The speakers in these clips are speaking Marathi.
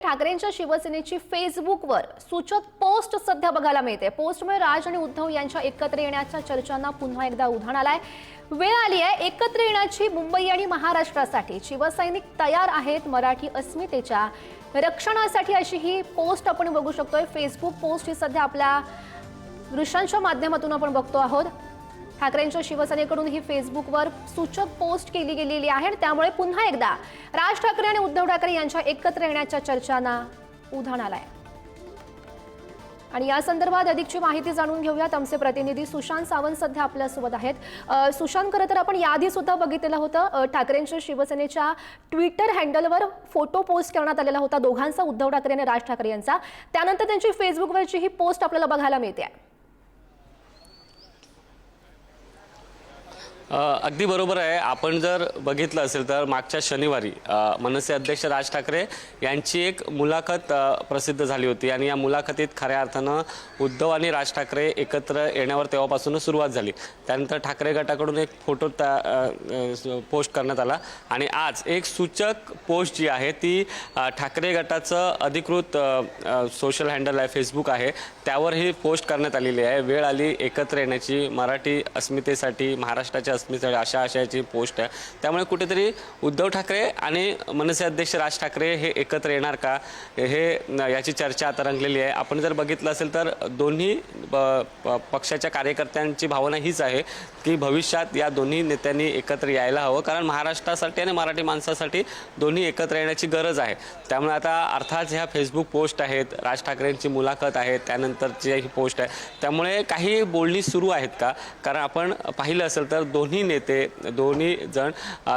ठाकरेंच्या शिवसेनेची फेसबुकवर सूचक पोस्ट सध्या बघायला मिळते। पोस्टमुळे राज आणि उद्धव यांच्या एकत्र येण्याच्या चर्चांना पुन्हा एकदा उधाण आलंय। वेळ आली आहे एकत्र येण्याची। मुंबई आणि महाराष्ट्रासाठी शिवसैनिक तयार आहेत मराठी अस्मितेच्या रक्षणासाठी, अशी ही पोस्ट आपण बघू शकतोय। फेसबुक पोस्ट ही सध्या आपल्या दृश्यांच्या माध्यमातून आपण बघतो आहोत। ठाकरेंच्या शिवसेनेकडून ही फेसबुकवर सूचक पोस्ट केली गेलेली आहे। त्यामुळे पुन्हा एकदा राज ठाकरे आणि उद्धव ठाकरे यांच्या एकत्र येण्याच्या चर्चांना उधाण आलंय। आणि या संदर्भात अधिकची माहिती जाणून घेऊयात। आमचे प्रतिनिधी सुशांत सावंत सध्या आपल्या सोबत आहेत। सुशांत, खरं तर आपण याआधी सुद्धा बघितलेलं होतं, ठाकरेंच्या शिवसेनेच्या ट्विटर हँडलवर फोटो पोस्ट करण्यात आलेला होता दोघांचा, उद्धव ठाकरे आणि राज ठाकरे यांचा। त्यानंतर त्यांची फेसबुकवरची ही पोस्ट आपल्याला बघायला मिळते। अगदी बरोबर आहे। आपण जर बघितलं असेल तर मागच्या शनिवारी मनसे अध्यक्ष राज ठाकरे यांची एक मुलाखत प्रसिद्ध झाली होती आणि या मुलाखतीत खऱ्या अर्थानं उद्धव आणि राज ठाकरे एकत्र येण्यावर तेव्हापासूनच सुरुवात झाली। त्यानंतर ठाकरे गटाकडून एक फोटो पोस्ट करण्यात आला आणि आज एक सूचक पोस्ट जी आहे ती ठाकरे गटाचं अधिकृत सोशल हँडल आहे, फेसबुक आहे, त्यावर ही पोस्ट करण्यात आलेली आहे। वेळ आली एकत्र येण्याची, मराठी अस्मितेसाठी, महाराष्ट्राच्या अशा आशयाची पोस्ट आहे। त्यामुळे कुठेतरी उद्धव ठाकरे आणि मनसे अध्यक्ष राज ठाकरे हे एकत्र येणार का, हे याची चर्चा आता रंगलेली आहे। आपण जर बघितलं असेल तर दोन्ही पक्षाच्या कार्यकर्त्यांची भावना हीच आहे की भविष्यात या दोन्ही नेत्यांनी एकत्र यायला हवं, कारण महाराष्ट्रासाठी आणि मराठी माणसासाठी दोन्ही एकत्र येण्याची गरज आहे। त्यामुळे आता अर्थात ह्या फेसबुक पोस्ट आहेत, राज ठाकरेंची मुलाखत आहे, त्यानंतरची ही पोस्ट आहे, त्यामुळे काही बोलणी सुरू आहेत का, कारण आपण पाहिलं असेल तर दोन्ही नेते, दोन्ही जण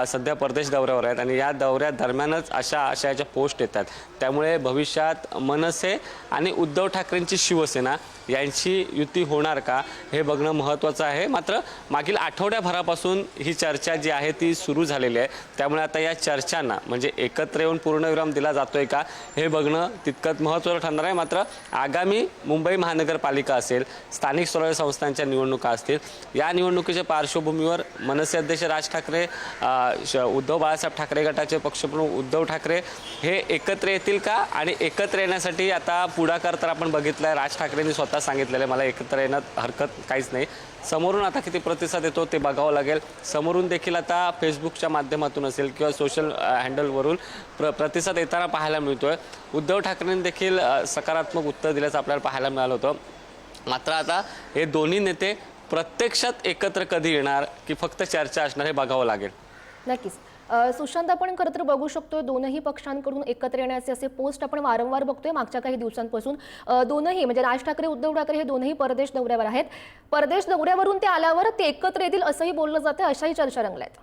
सध्या परदेश दौऱ्यावर आहेत आणि या दौऱ्यादरम्यानच अशा आशयाच्या पोस्ट येतात। त्यामुळे भविष्यात मनसे आणि उद्धव ठाकरेंची शिवसेना यांची युती होणार का हे बघणं महत्त्वाचं आहे। मात्र मागील आठवड्याभरापासून ही चर्चा जी आहे ती सुरू झालेली आहे। त्यामुळे आता या चर्चांना म्हणजे एकत्र येऊन पूर्णविराम दिला जातोय का हे बघणं तितकंच महत्त्वाचं ठरणार आहे। मात्र आगामी मुंबई महानगरपालिका असेल, स्थानिक स्वराज्य संस्थांच्या निवडणुका असतील, या निवडणुकीच्या पार्श्वभूमीवर मनसे अध्यक्ष राज ठाकरे, उद्धव बाळासाहेब ठाकरे गटाचे पक्षप्रमुख उद्धव ठाकरे हे एकत्र येतील का, आणि एकत्र येण्यासाठी आता पुढाकार तर आपण बघितलाय, राज ठाकरेंनी स्वतः सांगितलेलं मला एकत्र येण्यात हरकत काहीच नाही। समोरून आता किती प्रतिसाद येतो ते बघावं लागेल। समोरून देखील आता फेसबुकच्या माध्यमातून असेल किंवा सोशल हँडलवरून प्रतिसाद येताना पाहायला मिळतोय। उद्धव ठाकरेंनी देखील सकारात्मक उत्तर दिल्याचं आपल्याला पाहायला मिळालं होतं। मात्र आता हे दोन्ही नेते प्रत्यक्षात एकत्र कधी येणार की फक्त चर्चा असणार हे बघावं लागेल। नक्कीच सुशांत, आपण खरं तर बघू शकतोय दोनही पक्षांकडून एकत्र येण्याचे असे पोस्ट आपण वारंवार बघतोय मागच्या काही दिवसांपासून। दोनही म्हणजे राज ठाकरे, उद्धव ठाकरे हे दोनही परदेश दौऱ्यावर आहेत। परदेश दौऱ्यावरून ते आल्यावर ते एकत्र येतील असंही बोललं जातं, अशाही चर्चा रंगल्यात।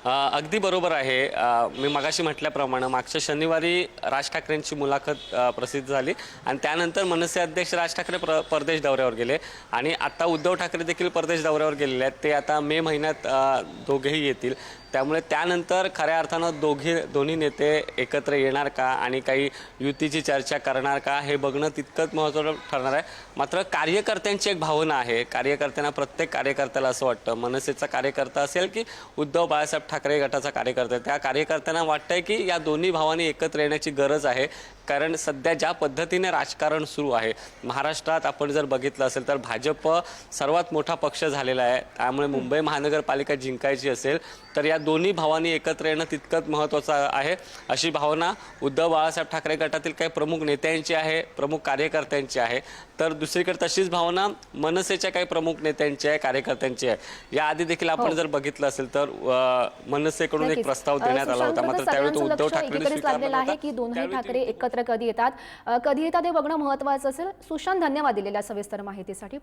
अगदी बरोबर आहे। मी मगाशी म्हटल्याप्रमाणे मागच्या शनिवारी राज ठाकरेंची मुलाखत प्रसिद्ध झाली आणि त्यानंतर मनसे अध्यक्ष राज ठाकरे परदेश दौऱ्यावर गेले आणि आता उद्धव ठाकरे देखील परदेश दौऱ्यावर गेलेले आहेत। ते आता मे महिन्यात दोघेही येतील। त्यामुळे त्यानंतर खऱ्या अर्थानं दोन्ही नेते एकत्र येणार का आणि काही युतीची चर्चा करणार का हे बघणं तितकंच महत्त्वाचं ठरणार आहे। मात्र कार्यकर्त्यांची एक भावना आहे, कार्यकर्त्यांना, प्रत्येक कार्यकर्त्याला असं वाटतं, मनसेचा कार्यकर्ता असेल की उद्धव बाळासाहेब ठाकरे गटाचा कार्यकर्ता, त्या कार्यकर्त्यांना वाटतंय की या दोन्ही भावांनी एकत्र येण्याची गरज आहे। कारण सध्या ज्या पद्धतीने राजकारण सुरू आहे महाराष्ट्रात, आपण जर बघितलं असेल तर भाजप सर्वात मोठा पक्ष झालेला आहे। त्यामुळे मुंबई महानगरपालिका जिंकायची असेल तर या दोन्ही भावांनी एकत्र येणं तितकंच महत्त्वाचं आहे, अशी भावना उद्धव बाळासाहेब ठाकरे गटातील काही प्रमुख नेत्यांची आहे, प्रमुख कार्यकर्त्यांची आहे। तर दुसरीकडे तशीच भावना मनसेच्या काही प्रमुख नेत्यांची आहे, कार्यकर्त्यांची आहे। याआधी देखील आपण जर बघितलं असेल तर मनसेकडून एक प्रस्ताव देण्यात आला होता, मात्र त्यावेळी तो उद्धव ठाकरेंनी स्वीकारला आहे की दोन्ही ठाकरे एकत्र कधी येतात हे बघणं महत्त्वाचं असेल। सुशांत, धन्यवाद दिलेल्या सविस्तर माहितीसाठी।